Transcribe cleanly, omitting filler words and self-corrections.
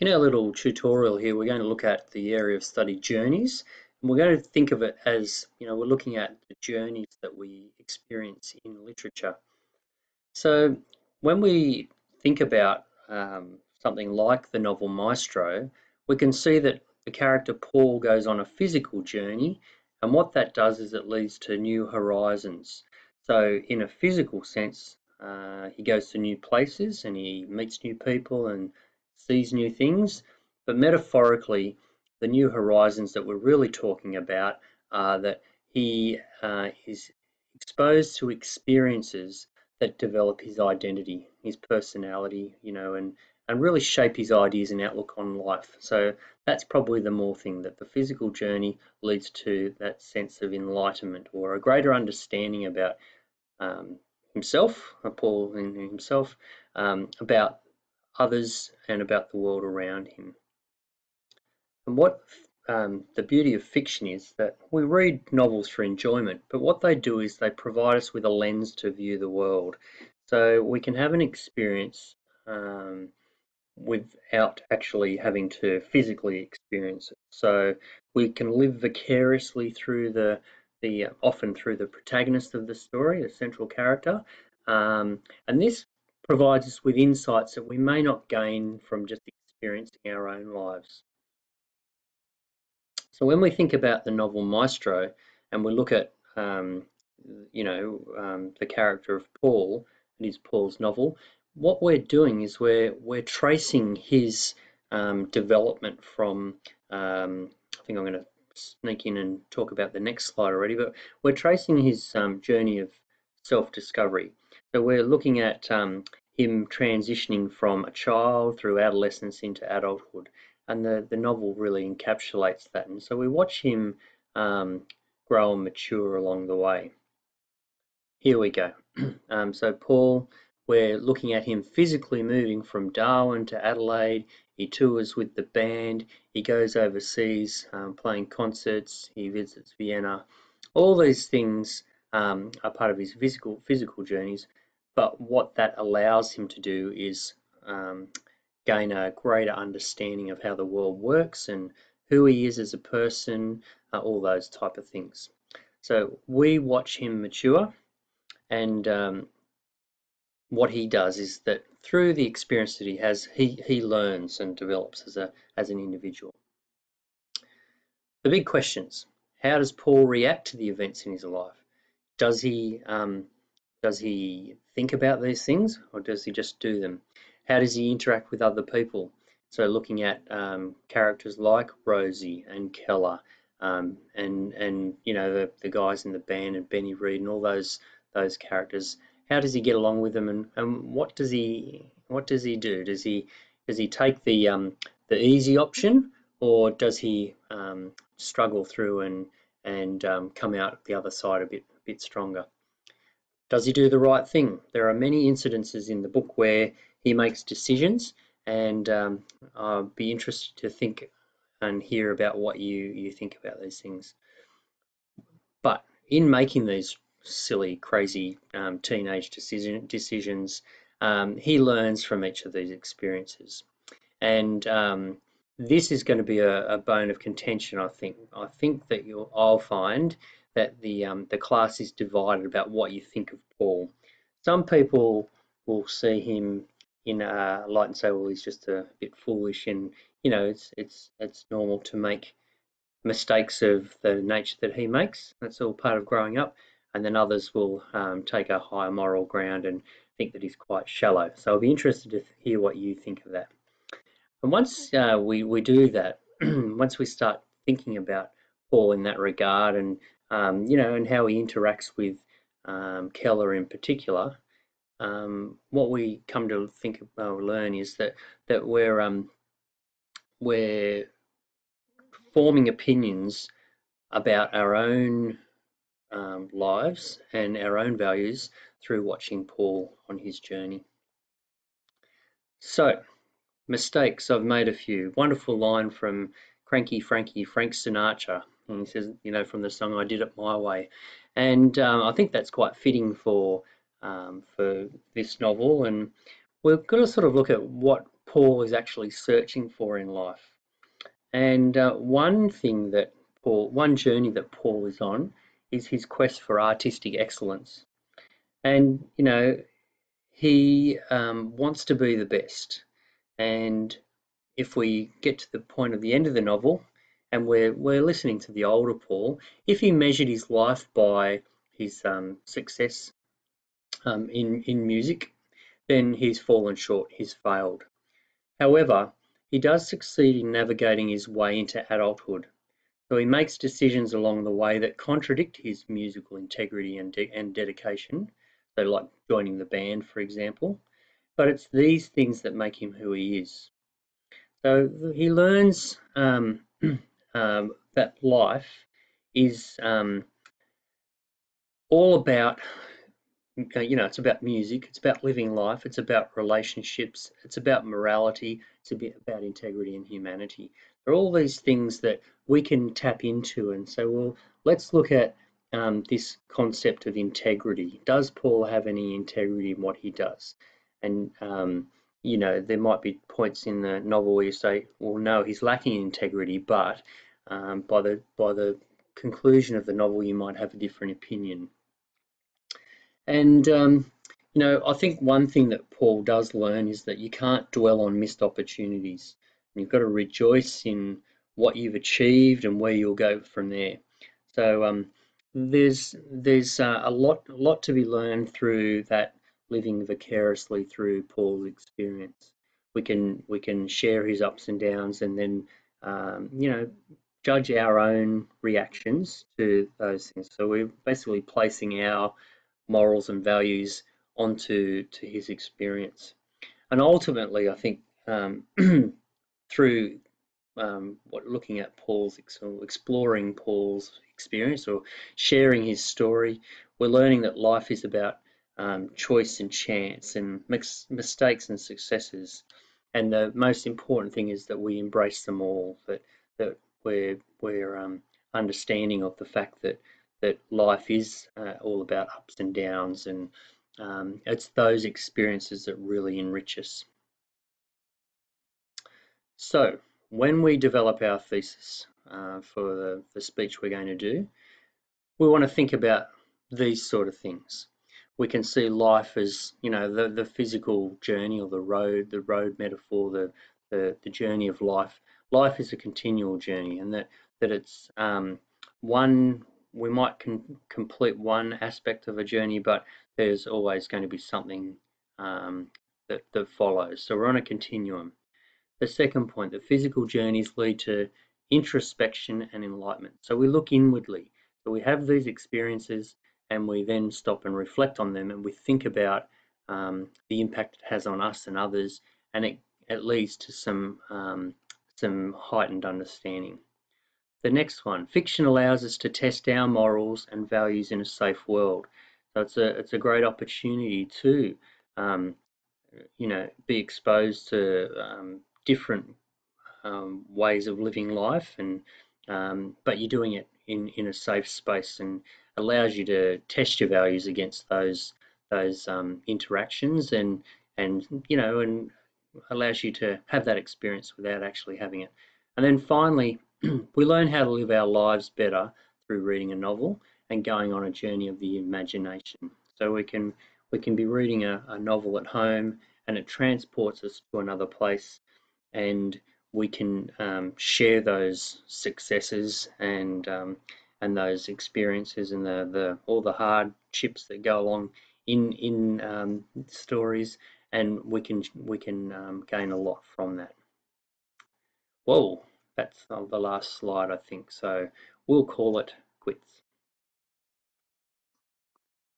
In our little tutorial here, we're going to look at the area of study journeys, and we're going to think of it as, we're looking at the journeys that we experience in literature. So when we think about something like the novel Maestro, we can see that the character Paul goes on a physical journey, and what that does is it leads to new horizons. So in a physical sense, he goes to new places and he meets new people and sees new things, but metaphorically, the new horizons that we're really talking about are that he is exposed to experiences that develop his identity, his personality, and really shape his ideas and outlook on life. So that's probably the more thing, that the physical journey leads to that sense of enlightenment or a greater understanding about himself, Paul and himself, about others and about the world around him. And what the beauty of fiction is that we read novels for enjoyment, but what they do is they provide us with a lens to view the world. So we can have an experience without actually having to physically experience it. So we can live vicariously through often through the protagonist of the story, the central character, and this provides us with insights that we may not gain from just experiencing our own lives. So when we think about the novel Maestro and we look at the character of Paul, it is Paul's novel, what we're doing is we're tracing his development from I think I'm going to sneak in and talk about the next slide already, but we're tracing his journey of self-discovery. So we're looking at him transitioning from a child through adolescence into adulthood, and the novel really encapsulates that. And so we watch him grow and mature along the way. Here we go. So Paul, we're looking at him physically moving from Darwin to Adelaide. He tours with the band. He goes overseas playing concerts. He visits Vienna. All these things are part of his physical journeys. But what that allows him to do is gain a greater understanding of how the world works and who he is as a person, all those type of things. So we watch him mature, and what he does is that through the experience that he has, he learns and develops as an individual. The big questions: how does Paul react to the events in his life? Does he think about these things, or does he just do them? How does he interact with other people? So looking at characters like Rosie and Keller, and the guys in the band and Benny Reed and all those characters. How does he get along with them, and what does he do? Does he take the easy option, or does he struggle through and come out the other side a bit stronger? Does he do the right thing? There are many incidences in the book where he makes decisions, and I'll be interested to think and hear about what you think about these things. But in making these silly, crazy teenage decisions, he learns from each of these experiences, and this is going to be a bone of contention. I think that I'll find that the class is divided about what you think of Paul. Some people will see him in a light and say, well, he's just a bit foolish, and it's normal to make mistakes of the nature that he makes. That's all part of growing up. And then others will take a higher moral ground and think that he's quite shallow. So I'll be interested to hear what you think of that. And once we do that, once we start thinking about Paul in that regard, and and how he interacts with Keller in particular, what we come to think or learn is that we're forming opinions about our own lives and our own values through watching Paul on his journey. So, mistakes, I've made a few. Wonderful line from Cranky Frankie, Frank Sinatra. And he says, from the song I Did It My Way. And I think that's quite fitting for this novel. And we've got to sort of look at what Paul is actually searching for in life. And one journey that Paul is on is his quest for artistic excellence. And, he wants to be the best. And if we get to the point of the end of the novel and we're listening to the older Paul, if he measured his life by his success in music, then he's fallen short, he's failed. However, he does succeed in navigating his way into adulthood. So he makes decisions along the way that contradict his musical integrity and dedication, so like joining the band, for example. But it's these things that make him who he is. So he learns that life is all about, it's about music, it's about living life, it's about relationships, it's about morality, it's a bit about integrity and humanity. There are all these things that we can tap into and say, well, let's look at this concept of integrity. Does Paul have any integrity in what he does? And there might be points in the novel where you say, well, no, he's lacking in integrity, but by the conclusion of the novel, you might have a different opinion. And I think one thing that Paul does learn is that you can't dwell on missed opportunities. You've got to rejoice in what you've achieved and where you'll go from there. So there's a lot to be learned through that, living vicariously through Paul's experience. We can share his ups and downs, and then judge our own reactions to those things. So we're basically placing our morals and values onto his experience. And ultimately, I think through looking at exploring Paul's experience or sharing his story, we're learning that life is about choice and chance and mistakes and successes. And the most important thing is that we embrace them all. That we're understanding of the fact that life is all about ups and downs, and it's those experiences that really enrich us. So when we develop our thesis for the speech we're going to do, we want to think about these sort of things. We can see life as, the physical journey, or the road metaphor, the journey of life. Life is a continual journey, and that it's one, we might complete one aspect of a journey, but there's always going to be something that follows. So we're on a continuum. The second point, the physical journeys lead to introspection and enlightenment. So we look inwardly. So we have these experiences and we then stop and reflect on them, and we think about the impact it has on us and others, and it leads to some heightened understanding. The next one, fiction allows us to test our morals and values in a safe world. So it's a great opportunity to be exposed to different ways of living life, and but you're doing it in a safe space, and allows you to test your values against those interactions, and allows you to have that experience without actually having it. And then finally, we learn how to live our lives better through reading a novel and going on a journey of the imagination. So we can be reading a novel at home, and it transports us to another place, and we can share those successes and those experiences and the all the hardships that go along in stories, and we can gain a lot from that. Whoa, that's the last slide, I think. So we'll call it quits.